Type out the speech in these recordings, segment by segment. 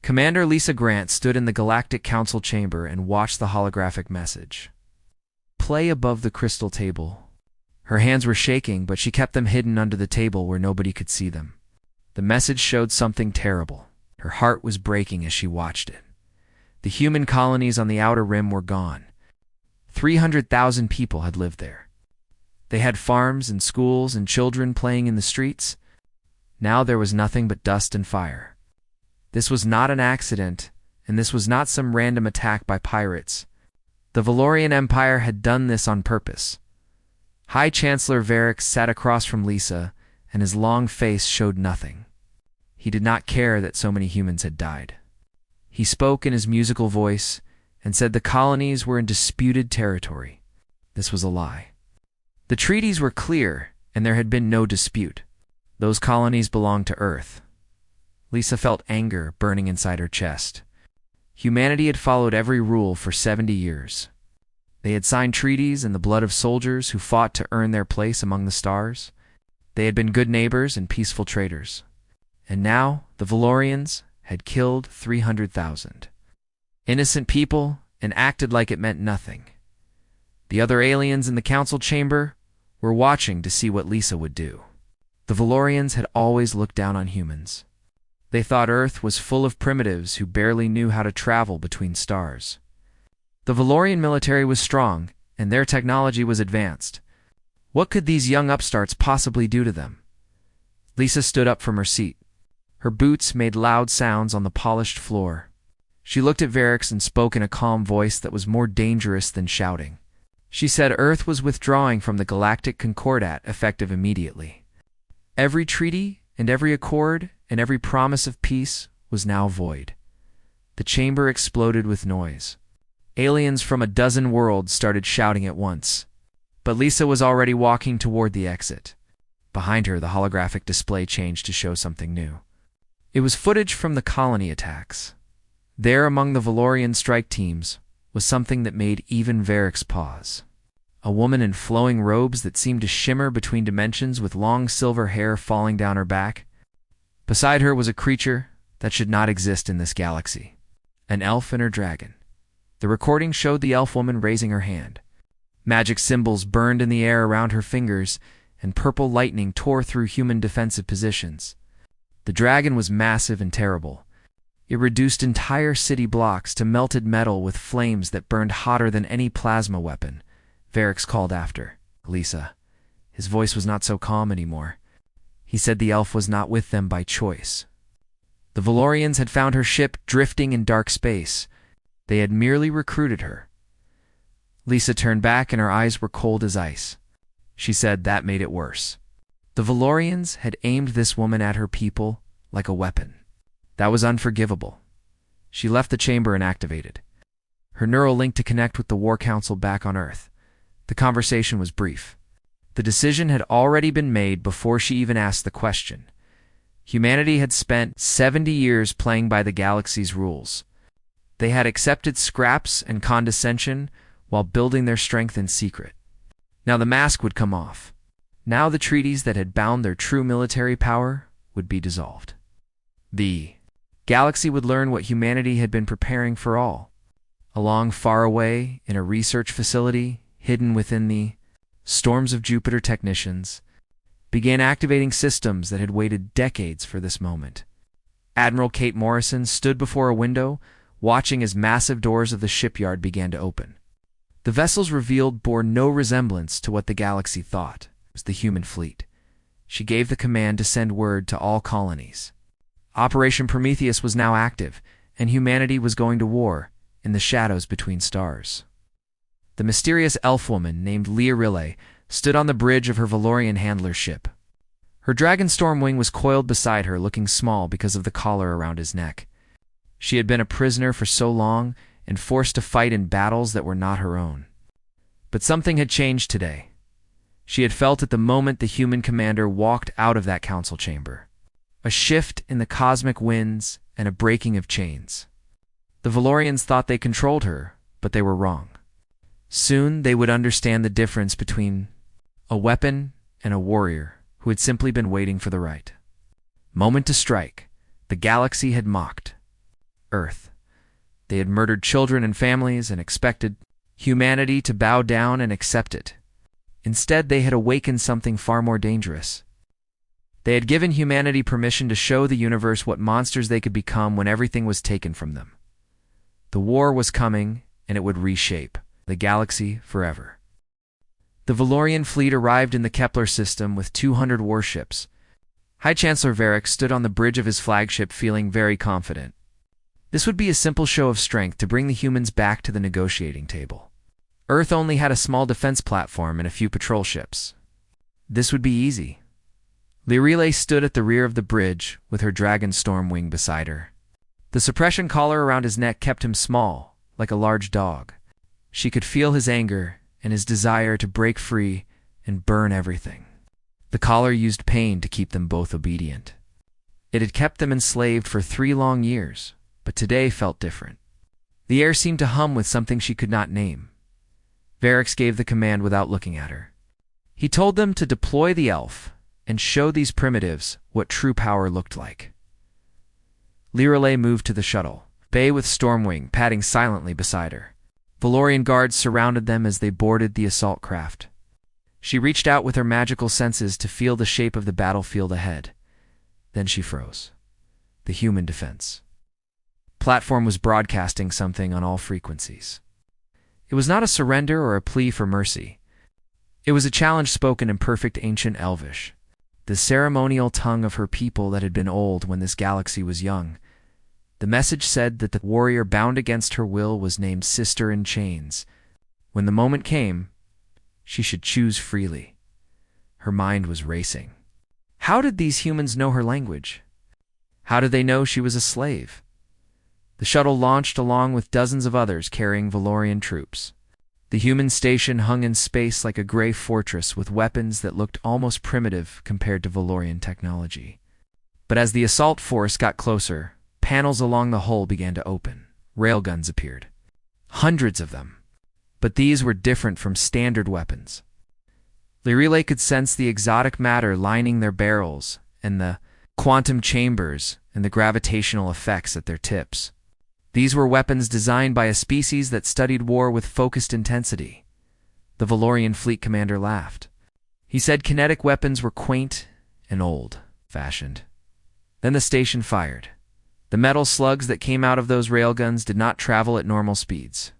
Commander Lisa Grant stood in the Galactic Council chamber and watched the holographic message play above the crystal table. Her hands were shaking, but she kept them hidden under the table where nobody could see them. The message showed something terrible. Her heart was breaking as she watched it. The human colonies on the outer rim were gone. 300,000 people had lived there. They had farms and schools and children playing in the streets. Now there was nothing but dust and fire. This was not an accident, and this was not some random attack by pirates. The Valorian Empire had done this on purpose. High Chancellor Varix sat across from Lisa, and his long face showed nothing. He did not care that so many humans had died. He spoke in his musical voice and said the colonies were in disputed territory. This was a lie. The treaties were clear, and there had been no dispute. Those colonies belonged to Earth. Lisa felt anger burning inside her chest. Humanity had followed every rule for 70 years. They had signed treaties in the blood of soldiers who fought to earn their place among the stars. They had been good neighbors and peaceful traders. And now the Valorians had killed 300,000 innocent people and acted like it meant nothing. The other aliens in the council chamber were watching to see what Lisa would do. The Valorians had always looked down on humans. They thought Earth was full of primitives who barely knew how to travel between stars. The Valorian military was strong, and their technology was advanced. What could these young upstarts possibly do to them? Lisa stood up from her seat. Her boots made loud sounds on the polished floor. She looked at Varix and spoke in a calm voice that was more dangerous than shouting. She said Earth was withdrawing from the Galactic Concordat effective immediately. Every treaty and every accord and every promise of peace was now void. The chamber exploded with noise. Aliens from a dozen worlds started shouting at once. But Lisa was already walking toward the exit. Behind her, the holographic display changed to show something new. It was footage from the colony attacks. There among the Valorian strike teams was something that made even Varix pause. A woman in flowing robes that seemed to shimmer between dimensions with long silver hair falling down her back. Beside her was a creature that should not exist in this galaxy. An elf and her dragon. The recording showed the elf woman raising her hand. Magic symbols burned in the air around her fingers, and purple lightning tore through human defensive positions. The dragon was massive and terrible. It reduced entire city blocks to melted metal with flames that burned hotter than any plasma weapon. Varix called after Lisa. His voice was not so calm anymore. He said the elf was not with them by choice. The Valorians had found her ship drifting in dark space. They had merely recruited her. Lisa turned back and her eyes were cold as ice. She said that made it worse. The Valorians had aimed this woman at her people like a weapon. That was unforgivable. She left the chamber and activated her neural link to connect with the War Council back on Earth. The conversation was brief. The decision had already been made before she even asked the question. Humanity had spent 70 years playing by the galaxy's rules. They had accepted scraps and condescension while building their strength in secret. Now the mask would come off. Now the treaties that had bound their true military power would be dissolved. The galaxy would learn what humanity had been preparing for all. Along far away, in a research facility, hidden within the storms of Jupiter technicians, began activating systems that had waited decades for this moment. Admiral Kate Morrison stood before a window, watching as massive doors of the shipyard began to open. The vessels revealed bore no resemblance to what the galaxy thought was the human fleet. She gave the command to send word to all colonies. Operation Prometheus was now active, and humanity was going to war in the shadows between stars. The mysterious elf woman named Leorile stood on the bridge of her Valorian handler ship. Her dragon Stormwing was coiled beside her, looking small because of the collar around his neck. She had been a prisoner for so long and forced to fight in battles that were not her own. But something had changed today. She had felt at the moment the human commander walked out of that council chamber. A shift in the cosmic winds and a breaking of chains. The Valorians thought they controlled her, but they were wrong. Soon they would understand the difference between a weapon and a warrior who had simply been waiting for the right moment to strike. The galaxy had mocked. Earth. They had murdered children and families and expected humanity to bow down and accept it. Instead, they had awakened something far more dangerous. They had given humanity permission to show the universe what monsters they could become when everything was taken from them. The war was coming, and it would reshape the galaxy forever. The Valorian fleet arrived in the Kepler system with 200 warships. High Chancellor Varric stood on the bridge of his flagship feeling very confident. This would be a simple show of strength to bring the humans back to the negotiating table. Earth only had a small defense platform and a few patrol ships. This would be easy. Lyrile stood at the rear of the bridge with her dragon Stormwing beside her. The suppression collar around his neck kept him small, like a large dog. She could feel his anger and his desire to break free and burn everything. The collar used pain to keep them both obedient. It had kept them enslaved for 3 long years, but today felt different. The air seemed to hum with something she could not name. Varric gave the command without looking at her. He told them to deploy the elf and show these primitives what true power looked like. Lyrile moved to the shuttle, Bay with Stormwing padding silently beside her. Valorian guards surrounded them as they boarded the assault craft. She reached out with her magical senses to feel the shape of the battlefield ahead. Then she froze. The human defense platform was broadcasting something on all frequencies. It was not a surrender or a plea for mercy. It was a challenge spoken in perfect ancient Elvish, the ceremonial tongue of her people that had been old when this galaxy was young. The message said that the warrior bound against her will was named Sister in Chains. When the moment came, she should choose freely. Her mind was racing. How did these humans know her language? How did they know she was a slave? The shuttle launched along with dozens of others carrying Valorian troops. The human station hung in space like a gray fortress with weapons that looked almost primitive compared to Valorian technology. But as the assault force got closer, panels along the hull began to open. Railguns appeared. Hundreds of them. But these were different from standard weapons. Lyrile could sense the exotic matter lining their barrels and the quantum chambers and the gravitational effects at their tips. These were weapons designed by a species that studied war with focused intensity. The Valorian fleet commander laughed. He said kinetic weapons were quaint and old-fashioned. Then the station fired. The metal slugs that came out of those railguns did not travel at normal speeds.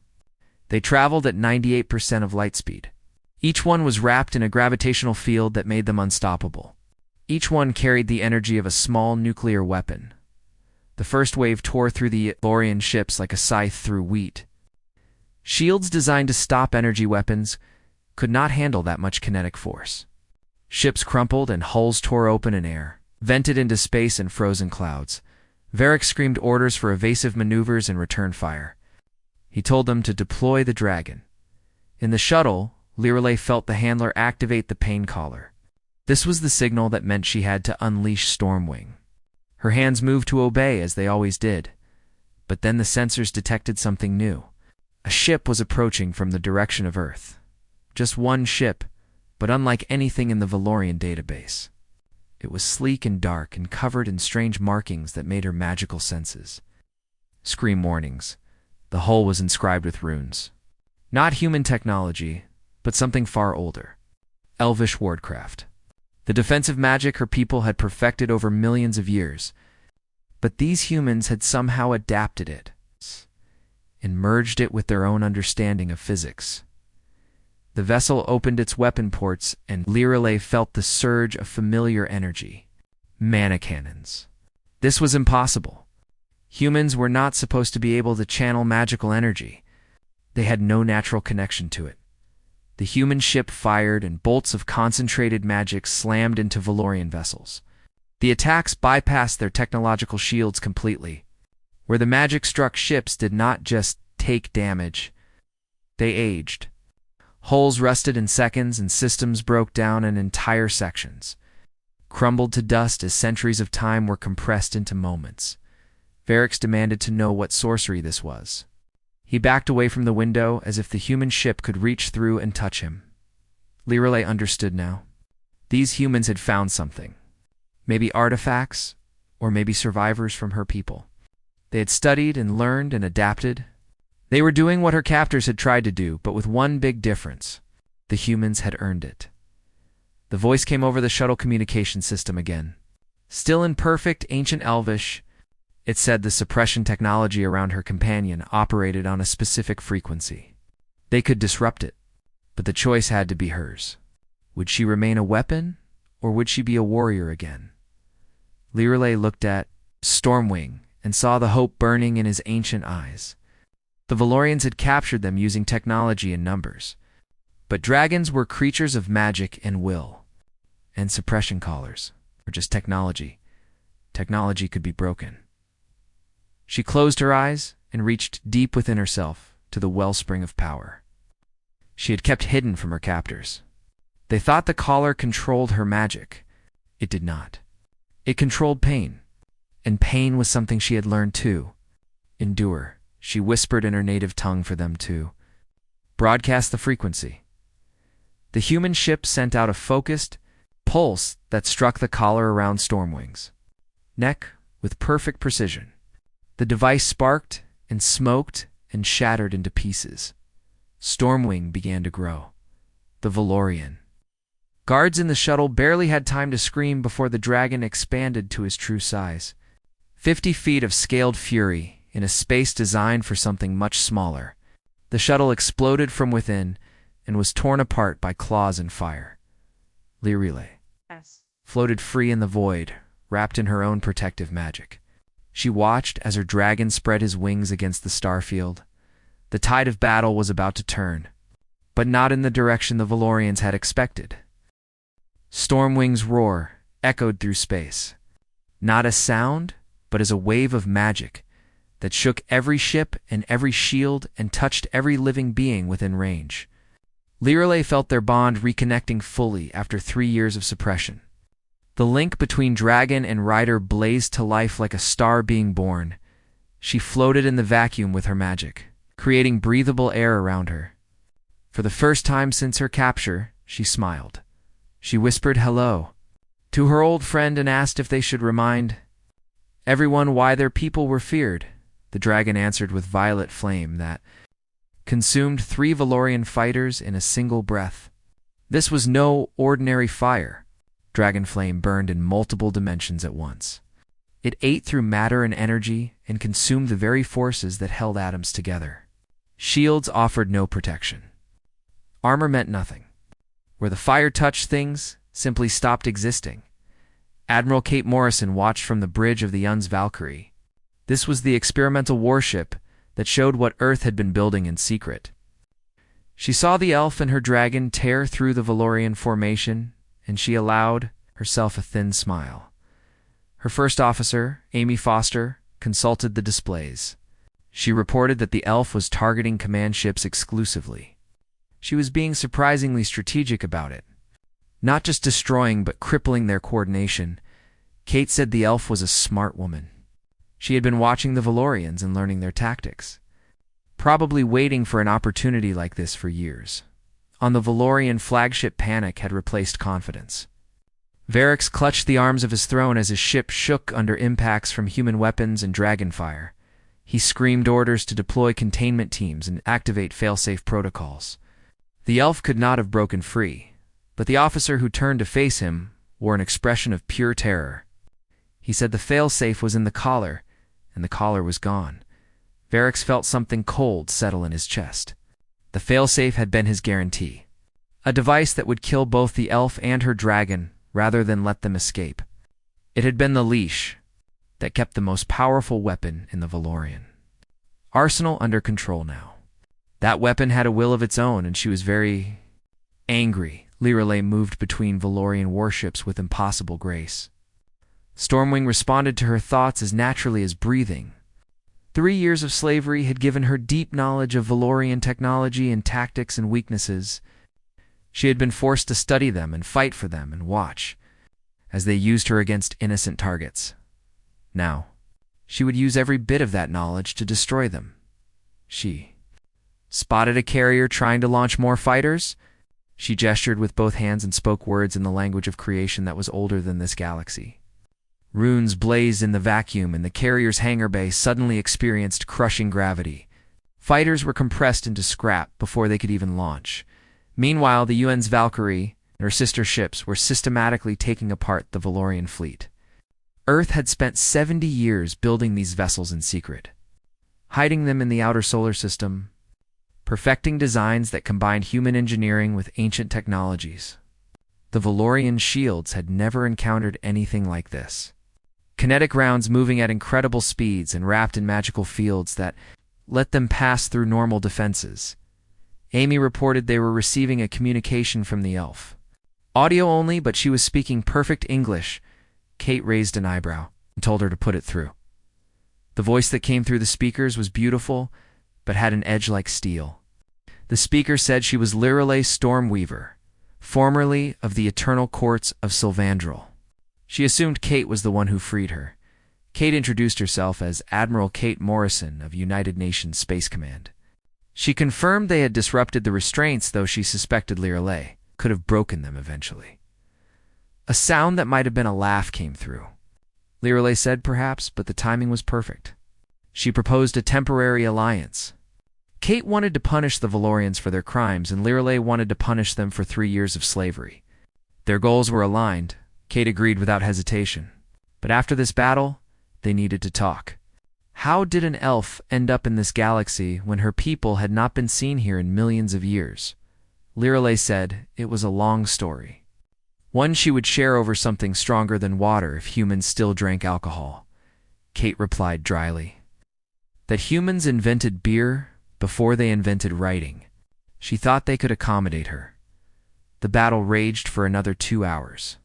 They traveled at 98% of light speed. Each one was wrapped in a gravitational field that made them unstoppable. Each one carried the energy of a small nuclear weapon. The first wave tore through the Valorian ships like a scythe through wheat. Shields designed to stop energy weapons could not handle that much kinetic force. Ships crumpled and hulls tore open in air, vented into space and frozen clouds. Varric screamed orders for evasive maneuvers and return fire. He told them to deploy the dragon. In the shuttle, Lyrile felt the handler activate the pain collar. This was the signal that meant she had to unleash Stormwing. Her hands moved to obey as they always did. But then the sensors detected something new. A ship was approaching from the direction of Earth. Just one ship, but unlike anything in the Valorian database. It was sleek and dark and covered in strange markings that made her magical senses. Scream warnings. The hull was inscribed with runes. Not human technology, but something far older. Elvish wardcraft. The defensive magic her people had perfected over millions of years. But these humans had somehow adapted it and merged it with their own understanding of physics. The vessel opened its weapon ports and Lyrile felt the surge of familiar energy. Mana cannons. This was impossible. Humans were not supposed to be able to channel magical energy. They had no natural connection to it. The human ship fired and bolts of concentrated magic slammed into Valorian vessels. The attacks bypassed their technological shields completely. Where the magic struck ships did not just take damage. They aged. Hulls rusted in seconds and systems broke down in entire sections. Crumbled to dust as centuries of time were compressed into moments. Varric demanded to know what sorcery this was. He backed away from the window as if the human ship could reach through and touch him. Lyrile understood now. These humans had found something. Maybe artifacts, or maybe survivors from her people. They had studied and learned and adapted. They were doing what her captors had tried to do, but with one big difference. The humans had earned it. The voice came over the shuttle communication system again. Still in perfect, ancient Elvish, it said the suppression technology around her companion operated on a specific frequency. They could disrupt it, but the choice had to be hers. Would she remain a weapon, or would she be a warrior again? Lirelei looked at Stormwing and saw the hope burning in his ancient eyes. The Valorians had captured them using technology and numbers. But dragons were creatures of magic and will. And suppression collars were just technology. Technology could be broken. She closed her eyes and reached deep within herself to the wellspring of power. She had kept hidden from her captors. They thought the collar controlled her magic. It did not. It controlled pain. And pain was something she had learned too. Endure, she whispered in her native tongue for them to broadcast the frequency. The human ship sent out a focused pulse that struck the collar around Stormwing's neck with perfect precision. The device sparked and smoked and shattered into pieces. Stormwing began to grow. The Valorian. Guards in the shuttle barely had time to scream before the dragon expanded to his true size. 50 feet of scaled fury in a space designed for something much smaller. The shuttle exploded from within and was torn apart by claws and fire. Lirelei floated free in the void, wrapped in her own protective magic. She watched as her dragon spread his wings against the starfield. The tide of battle was about to turn, but not in the direction the Valorians had expected. Stormwing's roar echoed through space, not as sound, but as a wave of magic that shook every ship and every shield and touched every living being within range. Lirelei felt their bond reconnecting fully after 3 years of suppression. The link between dragon and rider blazed to life like a star being born. She floated in the vacuum with her magic, creating breathable air around her. For the first time since her capture, she smiled. She whispered hello to her old friend and asked if they should remind everyone why their people were feared. The dragon answered with violet flame that consumed 3 Valorian fighters in a single breath. This was no ordinary fire. Dragon flame burned in multiple dimensions at once. It ate through matter and energy and consumed the very forces that held atoms together. Shields offered no protection. Armor meant nothing. Where the fire touched things, simply stopped existing. Admiral Kate Morrison watched from the bridge of the Yun's Valkyrie. This was the experimental warship that showed what Earth had been building in secret. She saw the elf and her dragon tear through the Valorian formation, and she allowed herself a thin smile. Her first officer, Amy Foster, consulted the displays. She reported that the elf was targeting command ships exclusively. She was being surprisingly strategic about it. Not just destroying, but crippling their coordination. Kate said the elf was a smart woman. She had been watching the Valorians and learning their tactics, probably waiting for an opportunity like this for years. On the Valorian flagship, panic had replaced confidence. Varix clutched the arms of his throne as his ship shook under impacts from human weapons and dragon fire. He screamed orders to deploy containment teams and activate failsafe protocols. The elf could not have broken free, but the officer who turned to face him wore an expression of pure terror. He said the failsafe was in the collar, and the collar was gone. Varix felt something cold settle in his chest. The failsafe had been his guarantee. A device that would kill both the elf and her dragon rather than let them escape. It had been the leash that kept the most powerful weapon in the Valorian arsenal under control now. That weapon had a will of its own, and she was very angry. Lirelei moved between Valorian warships with impossible grace. Stormwing responded to her thoughts as naturally as breathing. 3 years of slavery had given her deep knowledge of Valorian technology and tactics and weaknesses. She had been forced to study them and fight for them and watch as they used her against innocent targets. Now, she would use every bit of that knowledge to destroy them. She spotted a carrier trying to launch more fighters. She gestured with both hands and spoke words in the language of creation that was older than this galaxy. Runes blazed in the vacuum, and the carrier's hangar bay suddenly experienced crushing gravity. Fighters were compressed into scrap before they could even launch. Meanwhile, the UN's Valkyrie and her sister ships were systematically taking apart the Valorian fleet. Earth had spent 70 years building these vessels in secret, hiding them in the outer solar system, perfecting designs that combined human engineering with ancient technologies. The Valorian shields had never encountered anything like this. Kinetic rounds moving at incredible speeds and wrapped in magical fields that let them pass through normal defenses. Amy reported they were receiving a communication from the elf. Audio only, but she was speaking perfect English. Kate raised an eyebrow and told her to put it through. The voice that came through the speakers was beautiful, but had an edge like steel. The speaker said she was Lirelei Stormweaver, formerly of the Eternal Courts of Sylvandril. She assumed Kate was the one who freed her. Kate introduced herself as Admiral Kate Morrison of United Nations Space Command. She confirmed they had disrupted the restraints, though she suspected Lirelei could have broken them eventually. A sound that might have been a laugh came through. Lirelei said perhaps, but the timing was perfect. She proposed a temporary alliance. Kate wanted to punish the Valorians for their crimes, and Lirelei wanted to punish them for 3 years of slavery. Their goals were aligned. Kate agreed without hesitation. But after this battle, they needed to talk. How did an elf end up in this galaxy when her people had not been seen here in millions of years? Lirelei said it was a long story. One she would share over something stronger than water if humans still drank alcohol. Kate replied dryly that humans invented beer before they invented writing. She thought they could accommodate her. The battle raged for another 2 hours.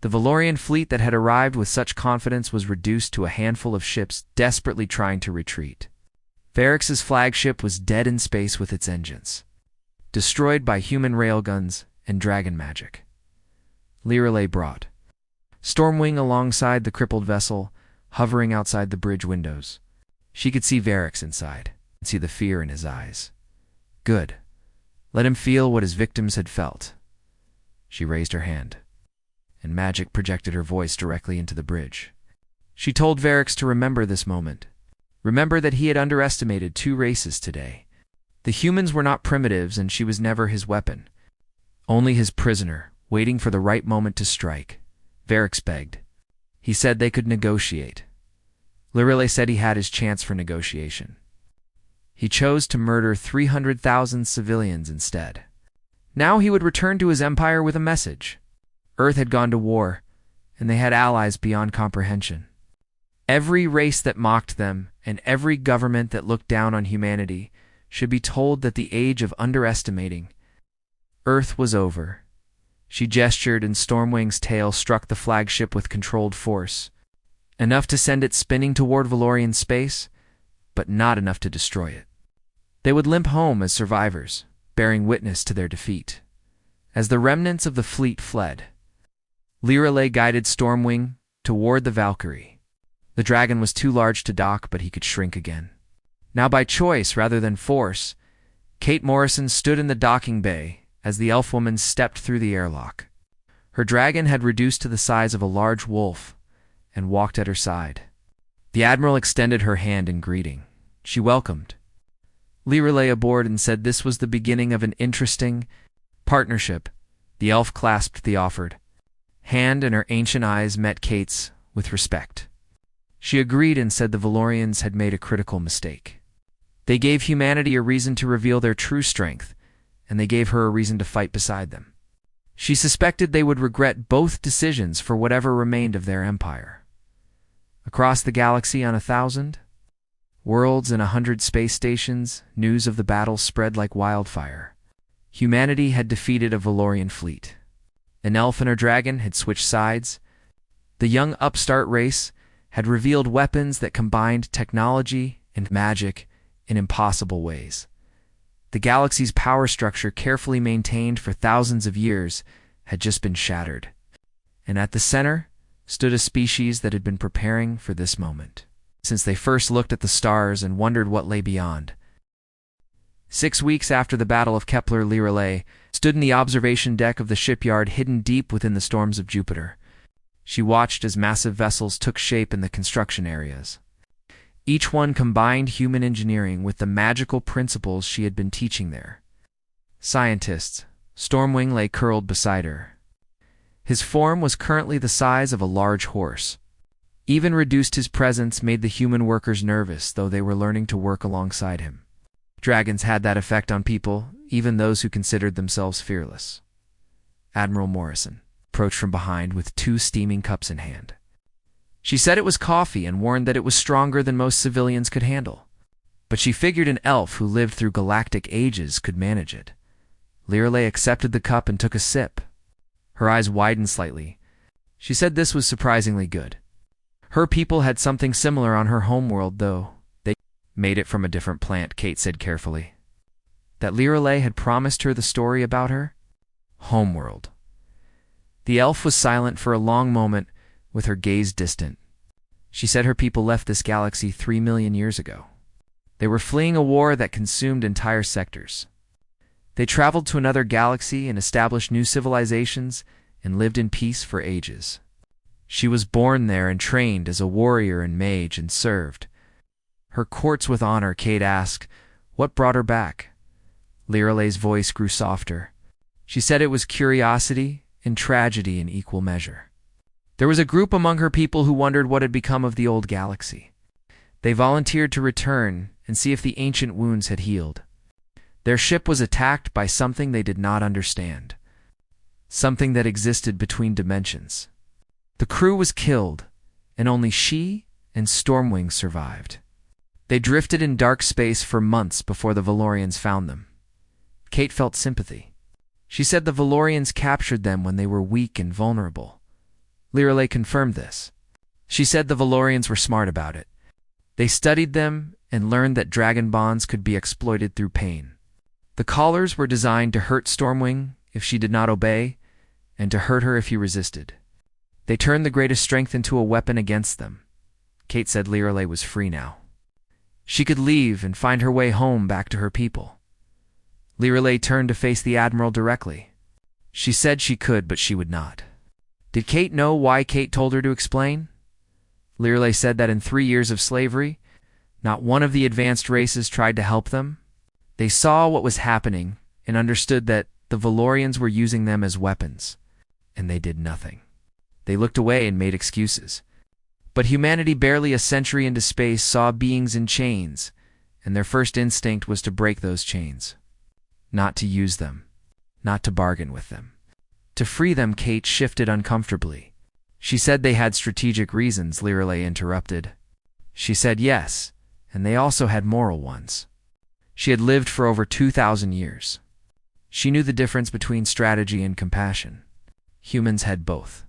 The Valorian fleet that had arrived with such confidence was reduced to a handful of ships desperately trying to retreat. Varrix's flagship was dead in space with its engines, destroyed by human railguns and dragon magic. Lirelei brought Stormwing alongside the crippled vessel, hovering outside the bridge windows. She could see Varrix inside and see the fear in his eyes. Good. Let him feel what his victims had felt. She raised her hand, and magic projected her voice directly into the bridge. She told Varrix to remember this moment. Remember that he had underestimated 2 races today. The humans were not primitives, and she was never his weapon. Only his prisoner, waiting for the right moment to strike. Varrix begged. He said they could negotiate. Lirelei said he had his chance for negotiation. He chose to murder 300,000 civilians instead. Now he would return to his empire with a message. Earth had gone to war, and they had allies beyond comprehension. Every race that mocked them, and every government that looked down on humanity, should be told that the age of underestimating Earth was over. She gestured, and Stormwing's tail struck the flagship with controlled force, enough to send it spinning toward Valorian space, but not enough to destroy it. They would limp home as survivors, bearing witness to their defeat. As the remnants of the fleet fled, Lirelei guided Stormwing toward the Valkyrie. The dragon was too large to dock, but he could shrink again. Now by choice rather than force, Kate Morrison stood in the docking bay as the elf woman stepped through the airlock. Her dragon had reduced to the size of a large wolf and walked at her side. The Admiral extended her hand in greeting. She welcomed Lirelei aboard and said this was the beginning of an interesting partnership. The elf clasped the offered hand, and her ancient eyes met Kate's with respect. She agreed and said the Valorians had made a critical mistake. They gave humanity a reason to reveal their true strength, and they gave her a reason to fight beside them. She suspected they would regret both decisions for whatever remained of their empire. Across the galaxy on 1,000 worlds and 100 space stations, news of the battle spread like wildfire. Humanity had defeated a Valorian fleet. An elf and her dragon had switched sides. The young upstart race had revealed weapons that combined technology and magic in impossible ways. The galaxy's power structure, carefully maintained for thousands of years, had just been shattered. And at the center stood a species that had been preparing for this moment since they first looked at the stars and wondered what lay beyond. 6 weeks after the Battle of Kepler, Lirelei stood in the observation deck of the shipyard, hidden deep within the storms of Jupiter. She watched as massive vessels took shape in the construction areas. Each one combined human engineering with the magical principles she had been teaching there. Scientists, Stormwing lay curled beside her. His form was currently the size of a large horse. Even reduced his presence made the human workers nervous, though they were learning to work alongside him. Dragons had that effect on people, even those who considered themselves fearless. Admiral Morrison approached from behind with 2 steaming cups in hand. She said it was coffee and warned that it was stronger than most civilians could handle. But she figured an elf who lived through galactic ages could manage it. Lirelei accepted the cup and took a sip. Her eyes widened slightly. She said this was surprisingly good. Her people had something similar on her homeworld, though they made it from a different plant, Kate said carefully. That Lirelei had promised her the story about her homeworld. The elf was silent for a long moment, with her gaze distant. She said her people left this galaxy 3 million years ago. They were fleeing a war that consumed entire sectors. They traveled to another galaxy and established new civilizations and lived in peace for ages. She was born there and trained as a warrior and mage and served her courts with honor. Kate asked, "What brought her back?" Lirelei's voice grew softer. She said it was curiosity and tragedy in equal measure. There was a group among her people who wondered what had become of the old galaxy. They volunteered to return and see if the ancient wounds had healed. Their ship was attacked by something they did not understand, something that existed between dimensions. The crew was killed, and only she and Stormwing survived. They drifted in dark space for months before the Valorians found them. Kate felt sympathy. She said the Valorians captured them when they were weak and vulnerable. Lirelei confirmed this. She said the Valorians were smart about it. They studied them and learned that dragon bonds could be exploited through pain. The collars were designed to hurt Stormwing if she did not obey, and to hurt her if he resisted. They turned the greatest strength into a weapon against them. Kate said Lirelei was free now. She could leave and find her way home back to her people. Lirelei turned to face the Admiral directly. She said she could, but she would not. Did Kate know why Kate told her to explain? Lirelei said that in 3 years of slavery, not one of the advanced races tried to help them. They saw what was happening and understood that the Valorians were using them as weapons, and they did nothing. They looked away and made excuses. But humanity, barely a century into space, saw beings in chains, and their first instinct was to break those chains. Not to use them, not to bargain with them. To free them. Kate shifted uncomfortably. She said they had strategic reasons, Lirelei interrupted. She said yes, and they also had moral ones. She had lived for over 2,000 years. She knew the difference between strategy and compassion. Humans had both.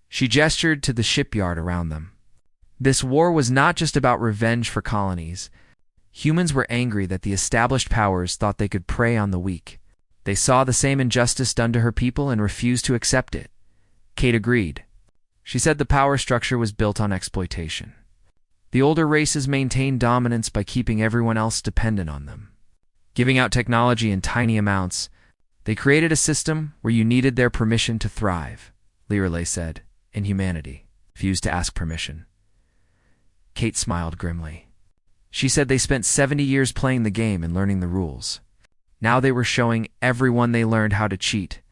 She gestured to the shipyard around them. This war was not just about revenge for colonies. Humans were angry that the established powers thought they could prey on the weak. They saw the same injustice done to her people and refused to accept it. Kate agreed. She said the power structure was built on exploitation. The older races maintained dominance by keeping everyone else dependent on them. Giving out technology in tiny amounts, they created a system where you needed their permission to thrive, Lirelei said, and humanity refused to ask permission. Kate smiled grimly. She said they spent 70 years playing the game and learning the rules. Now they were showing everyone they learned how to cheat,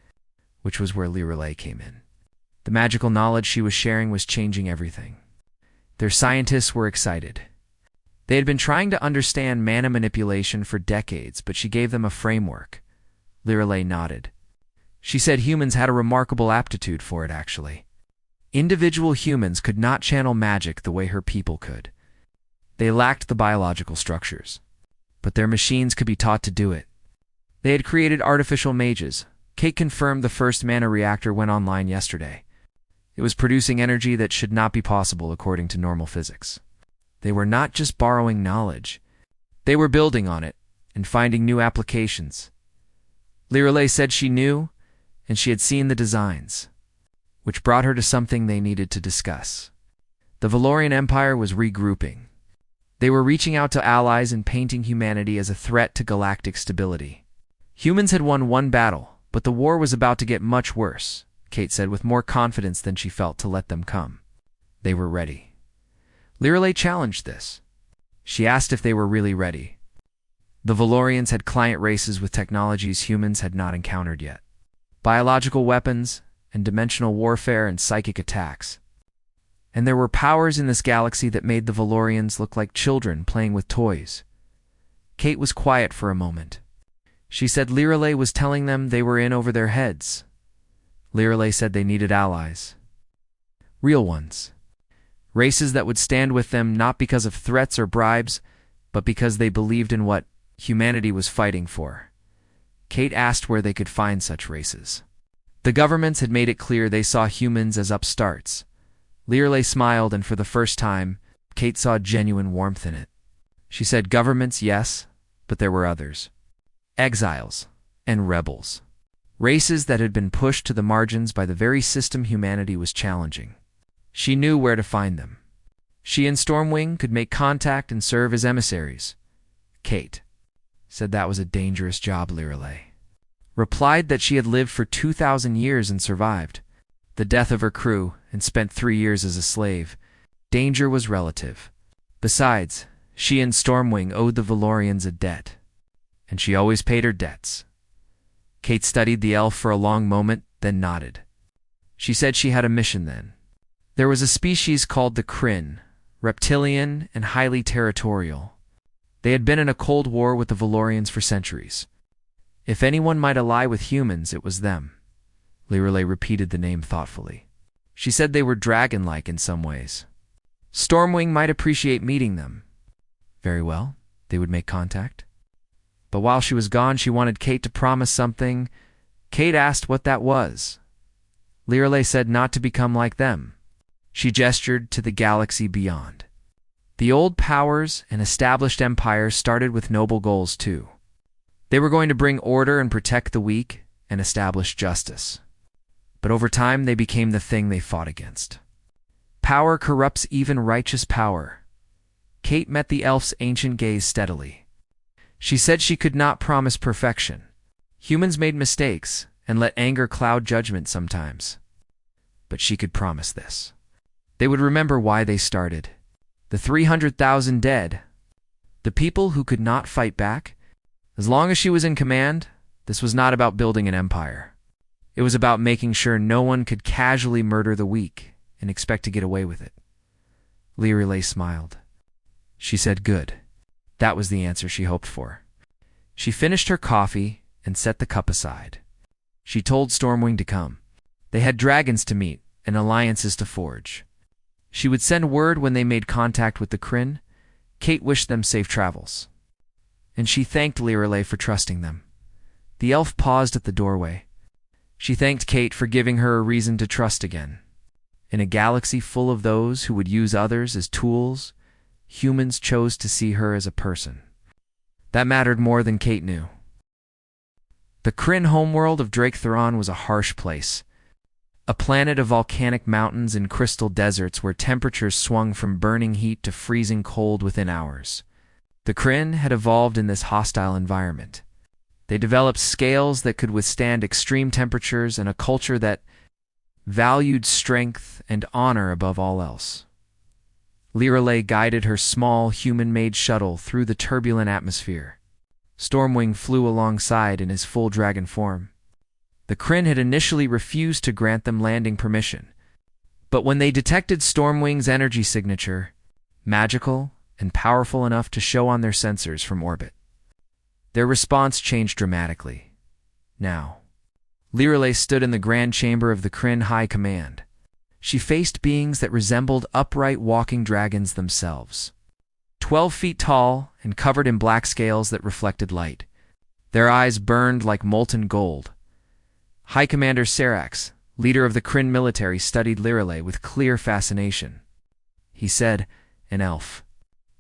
which was where Lirelei came in. The magical knowledge she was sharing was changing everything. Their scientists were excited. They had been trying to understand mana manipulation for decades, but she gave them a framework. Lirelei nodded. She said humans had a remarkable aptitude for it, actually. Individual humans could not channel magic the way her people could. They lacked the biological structures, but their machines could be taught to do it. They had created artificial mages. Kate confirmed the first mana reactor went online yesterday. It was producing energy that should not be possible according to normal physics. They were not just borrowing knowledge. They were building on it and finding new applications. Lirelei said she knew, and she had seen the designs, which brought her to something they needed to discuss. The Valorian Empire was regrouping. They were reaching out to allies and painting humanity as a threat to galactic stability. Humans had won one battle, but the war was about to get much worse, Kate said with more confidence than she felt to let them come. They were ready. Lirelei challenged this. She asked if they were really ready. The Valorians had client races with technologies humans had not encountered yet. Biological weapons, and dimensional warfare and psychic attacks. And there were powers in this galaxy that made the Valorians look like children playing with toys. Kate was quiet for a moment. She said Lirelei was telling them they were in over their heads. Lirelei said they needed allies. Real ones. Races that would stand with them not because of threats or bribes, but because they believed in what humanity was fighting for. Kate asked where they could find such races. The governments had made it clear they saw humans as upstarts. Lirelei smiled, and for the first time, Kate saw genuine warmth in it. She said governments, yes, but there were others. Exiles and rebels. Races that had been pushed to the margins by the very system humanity was challenging. She knew where to find them. She and Stormwing could make contact and serve as emissaries. Kate said that was a dangerous job. Lirelei replied that she had lived for 2,000 years and survived the death of her crew and spent 3 years as a slave. Danger was relative. Besides, she and Stormwing owed the Valorians a debt, and she always paid her debts. Kate studied the elf for a long moment, then nodded. She said she had a mission then. There was a species called the Kryn, reptilian and highly territorial. They had been in a cold war with the Valorians for centuries. If anyone might ally with humans, it was them. Lirelei repeated the name thoughtfully. She said they were dragon-like in some ways. Stormwing might appreciate meeting them. Very well, they would make contact. But while she was gone, she wanted Kate to promise something. Kate asked what that was. Lirelei said not to become like them. She gestured to the galaxy beyond. The old powers and established empires started with noble goals too. They were going to bring order and protect the weak and establish justice. But over time, they became the thing they fought against. Power corrupts even righteous power. Kate met the elf's ancient gaze steadily. She said she could not promise perfection. Humans made mistakes and let anger cloud judgment sometimes. But she could promise this. They would remember why they started. The 300,000 dead. The people who could not fight back. As long as she was in command, this was not about building an empire. It was about making sure no one could casually murder the weak and expect to get away with it. Lirelei smiled. She said good. That was the answer she hoped for. She finished her coffee and set the cup aside. She told Stormwing to come. They had dragons to meet and alliances to forge. She would send word when they made contact with the Kryn. Kate wished them safe travels. And she thanked Lirelei for trusting them. The elf paused at the doorway. She thanked Kate for giving her a reason to trust again. In a galaxy full of those who would use others as tools, humans chose to see her as a person. That mattered more than Kate knew. The Kryn homeworld of Drake Theron was a harsh place. A planet of volcanic mountains and crystal deserts where temperatures swung from burning heat to freezing cold within hours. The Kryn had evolved in this hostile environment. They developed scales that could withstand extreme temperatures and a culture that valued strength and honor above all else. Lirelei guided her small, human-made shuttle through the turbulent atmosphere. Stormwing flew alongside in his full dragon form. The Kryn had initially refused to grant them landing permission, but when they detected Stormwing's energy signature, magical and powerful enough to show on their sensors from orbit, their response changed dramatically. Now, Lirelei stood in the grand chamber of the Kryn High Command. She faced beings that resembled upright walking dragons themselves. 12 feet tall and covered in black scales that reflected light. Their eyes burned like molten gold. High Commander Serax, leader of the Kryn military, studied Lirelei with clear fascination. He said, an elf.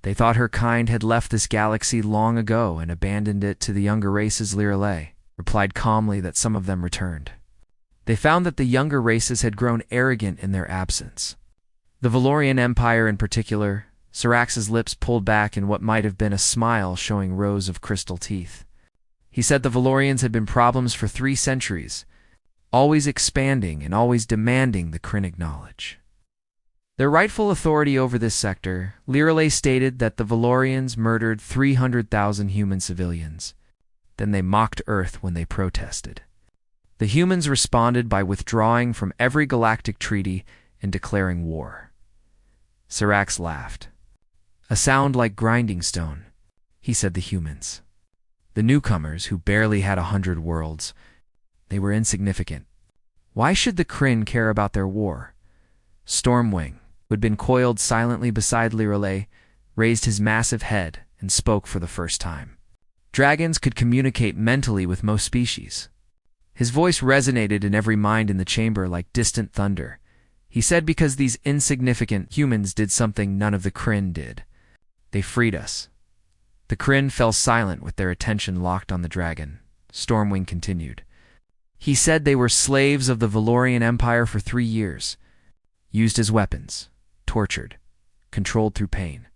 They thought her kind had left this galaxy long ago and abandoned it to the younger races. Lirelei replied calmly that some of them returned. They found that the younger races had grown arrogant in their absence. The Valorian Empire in particular, Serax's lips pulled back in what might have been a smile showing rows of crystal teeth. He said the Valorians had been problems for 3 centuries, always expanding and always demanding the Kryn acknowledge their rightful authority over this sector. Lireley stated that the Valorians murdered 300,000 human civilians. Then they mocked Earth when they protested. The humans responded by withdrawing from every galactic treaty and declaring war. Sirax laughed. A sound like grinding stone, he said. The humans, the newcomers who barely had 100 worlds, they were insignificant. Why should the Kryn care about their war? Stormwing, who had been coiled silently beside Lireley, raised his massive head and spoke for the first time. Dragons could communicate mentally with most species. His voice resonated in every mind in the chamber like distant thunder. He said, because these insignificant humans did something none of the Kryn did. They freed us. The Kryn fell silent with their attention locked on the dragon. Stormwing continued. He said they were slaves of the Valorian Empire for 3 years, used as weapons, tortured, controlled through pain.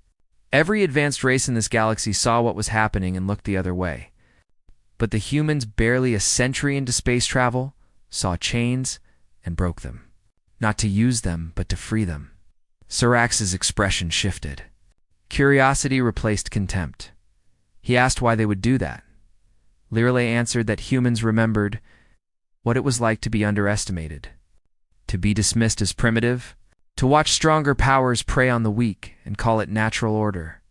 Every advanced race in this galaxy saw what was happening and looked the other way. But the humans, barely a century into space travel, saw chains and broke them. Not to use them, but to free them. Sirax's expression shifted. Curiosity replaced contempt. He asked why they would do that. Lireley answered that humans remembered what it was like to be underestimated, to be dismissed as primitive, to watch stronger powers prey on the weak and call it natural order.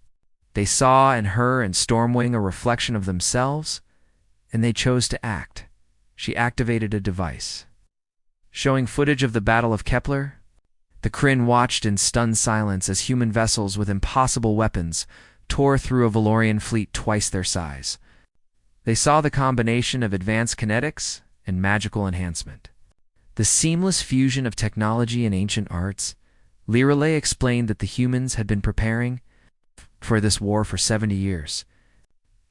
They saw in her and Stormwing a reflection of themselves, and they chose to act. She activated a device. Showing footage of the Battle of Kepler, the Kryn watched in stunned silence as human vessels with impossible weapons tore through a Valorian fleet twice their size. They saw the combination of advanced kinetics and magical enhancement. The seamless fusion of technology and ancient arts. Lireley explained that the humans had been preparing for this war for 70 years,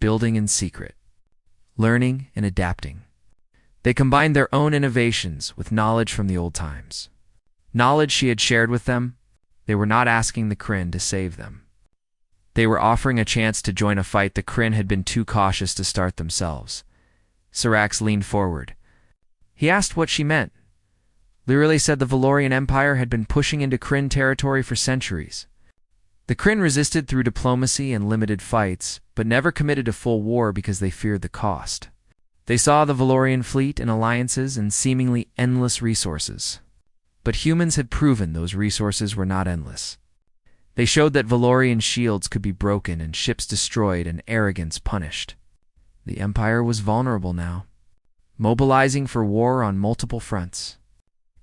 building in secret, learning and adapting. They combined their own innovations with knowledge from the old times. Knowledge she had shared with them. They were not asking the Kryn to save them. They were offering a chance to join a fight the Kryn had been too cautious to start themselves. Sirax leaned forward. He asked what she meant. Lireley said the Valorian Empire had been pushing into Kryn territory for centuries. The Kryn resisted through diplomacy and limited fights, but never committed to full war because they feared the cost. They saw the Valorian fleet and alliances and seemingly endless resources. But humans had proven those resources were not endless. They showed that Valorian shields could be broken and ships destroyed and arrogance punished. The Empire was vulnerable now, mobilizing for war on multiple fronts.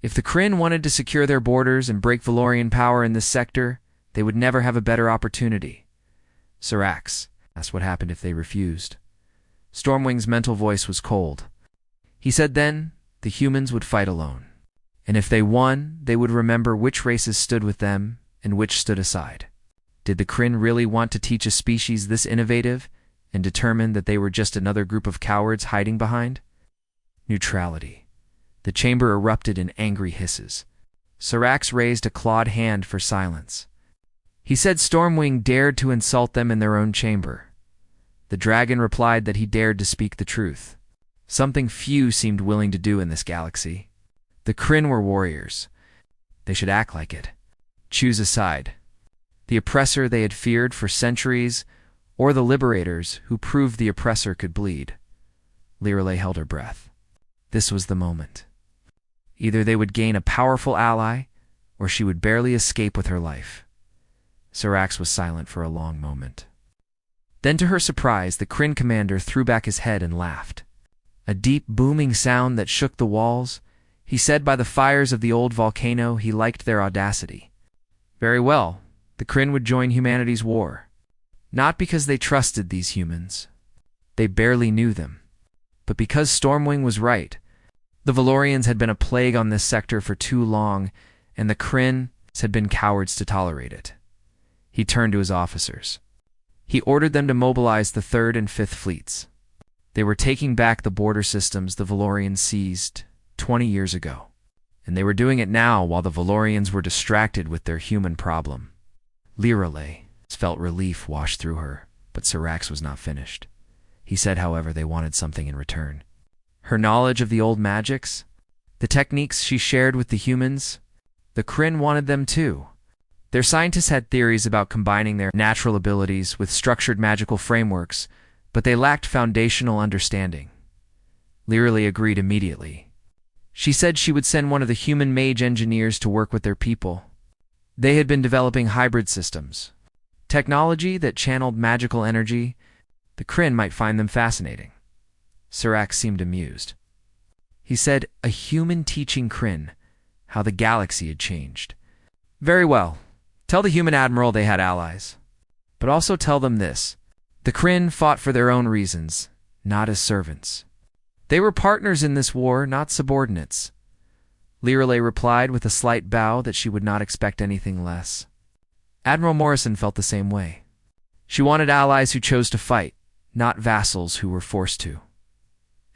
If the Kryn wanted to secure their borders and break Valorian power in this sector, they would never have a better opportunity. Sirax asked what happened if they refused. Stormwing's mental voice was cold. He said then the humans would fight alone. And if they won, they would remember which races stood with them and which stood aside. Did the Kryn really want to teach a species this innovative and determine that they were just another group of cowards hiding behind? Neutrality. The chamber erupted in angry hisses. Sirax raised a clawed hand for silence. He said Stormwing dared to insult them in their own chamber. The dragon replied that he dared to speak the truth, something few seemed willing to do in this galaxy. The Kryn were warriors. They should act like it. Choose a side. The oppressor they had feared for centuries, or the liberators who proved the oppressor could bleed. Lireley held her breath. This was the moment. Either they would gain a powerful ally, or she would barely escape with her life. Sirax was silent for a long moment. Then, to her surprise, the Kryn commander threw back his head and laughed. A deep, booming sound that shook the walls. He said by the fires of the old volcano he liked their audacity. Very well, the Kryn would join humanity's war. Not because they trusted these humans. They barely knew them. But because Stormwing was right. The Valorians had been a plague on this sector for too long, and the Kryn had been cowards to tolerate it. He turned to his officers. He ordered them to mobilize the 3rd and 5th fleets. They were taking back the border systems the Valorians seized 20 years ago. And they were doing it now while the Valorians were distracted with their human problem. Lireley felt relief wash through her, but Sirax was not finished. He said, however, they wanted something in return. Her knowledge of the old magics, The techniques she shared with the humans, the Kryn wanted them too. Their scientists had theories about combining their natural abilities with structured magical frameworks, but they lacked foundational understanding. Lyrily agreed immediately. She said she would send one of the human mage engineers to work with their people. They had been developing hybrid systems, technology that channeled magical energy. The Kryn might find them fascinating. Sirac seemed amused. He said, a human teaching Kryn how the galaxy had changed. Very well. Tell the human admiral they had allies. But also tell them this. The Kryn fought for their own reasons, not as servants. They were partners in this war, not subordinates. Lyrily replied with a slight bow that she would not expect anything less. Admiral Morrison felt the same way. She wanted allies who chose to fight, not vassals who were forced to.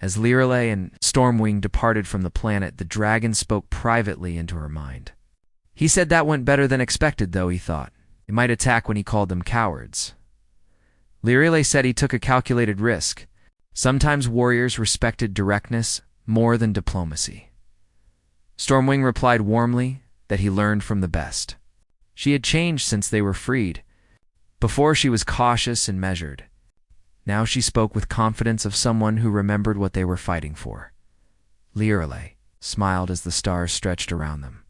As Lyrily and Stormwing departed from the planet, the dragon spoke privately into her mind. He said that went better than expected, though, he thought. It might attack when he called them cowards. Lyrily said he took a calculated risk. Sometimes warriors respected directness more than diplomacy. Stormwing replied warmly that he learned from the best. She had changed since they were freed. Before she was cautious and measured. Now she spoke with confidence of someone who remembered what they were fighting for. Lyrily smiled as the stars stretched around them.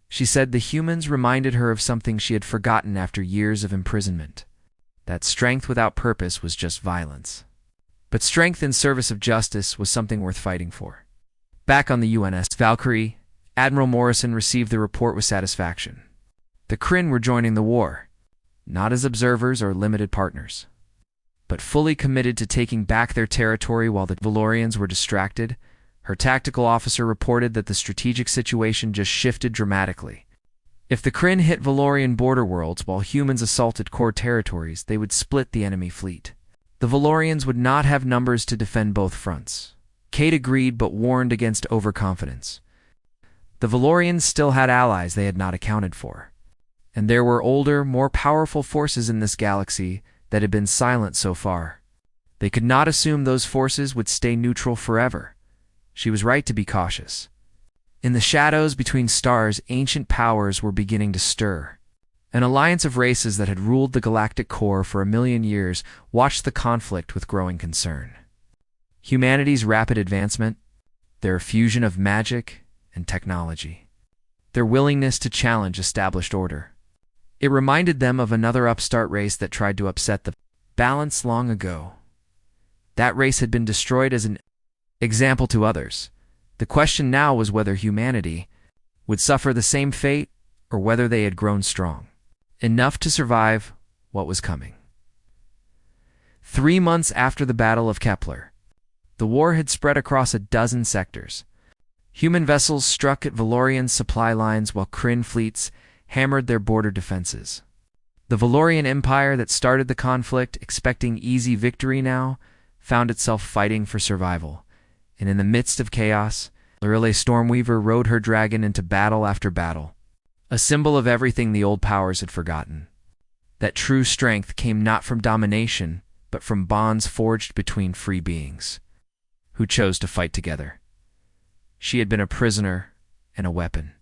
She said the humans reminded her of something she had forgotten after years of imprisonment. That strength without purpose was just violence. But strength in service of justice was something worth fighting for. Back on the UNS Valkyrie, Admiral Morrison received the report with satisfaction. The Kryn were joining the war, not as observers or limited partners, but fully committed to taking back their territory while the Valorians were distracted. Her tactical officer reported that the strategic situation just shifted dramatically. If the Kryn hit Valorian border worlds while humans assaulted core territories, they would split the enemy fleet. The Valorians would not have numbers to defend both fronts. Kate agreed but warned against overconfidence. The Valorians still had allies they had not accounted for. And there were older, more powerful forces in this galaxy that had been silent so far. They could not assume those forces would stay neutral forever. She was right to be cautious. In the shadows between stars, ancient powers were beginning to stir. An alliance of races that had ruled the galactic core for 1,000,000 years watched the conflict with growing concern. Humanity's rapid advancement, their fusion of magic and technology, their willingness to challenge established order. It reminded them of another upstart race that tried to upset the balance long ago. That race had been destroyed as an example to others. The question now was whether humanity would suffer the same fate or whether they had grown strong enough to survive what was coming. 3 months after the Battle of Kepler, the war had spread across a dozen sectors. Human vessels struck at Valorian supply lines while Kryn fleets hammered their border defenses. The Valorian Empire that started the conflict, expecting easy victory now, found itself fighting for survival. And in the midst of chaos, Lyrily Stormweaver rode her dragon into battle after battle, a symbol of everything the old powers had forgotten. That true strength came not from domination, but from bonds forged between free beings, who chose to fight together. She had been a prisoner and a weapon,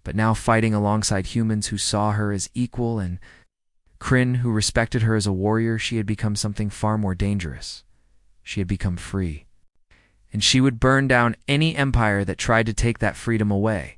but now fighting alongside humans who saw her as equal and Kryn who respected her as a warrior, she had become something far more dangerous. She had become free. And she would burn down any empire that tried to take that freedom away.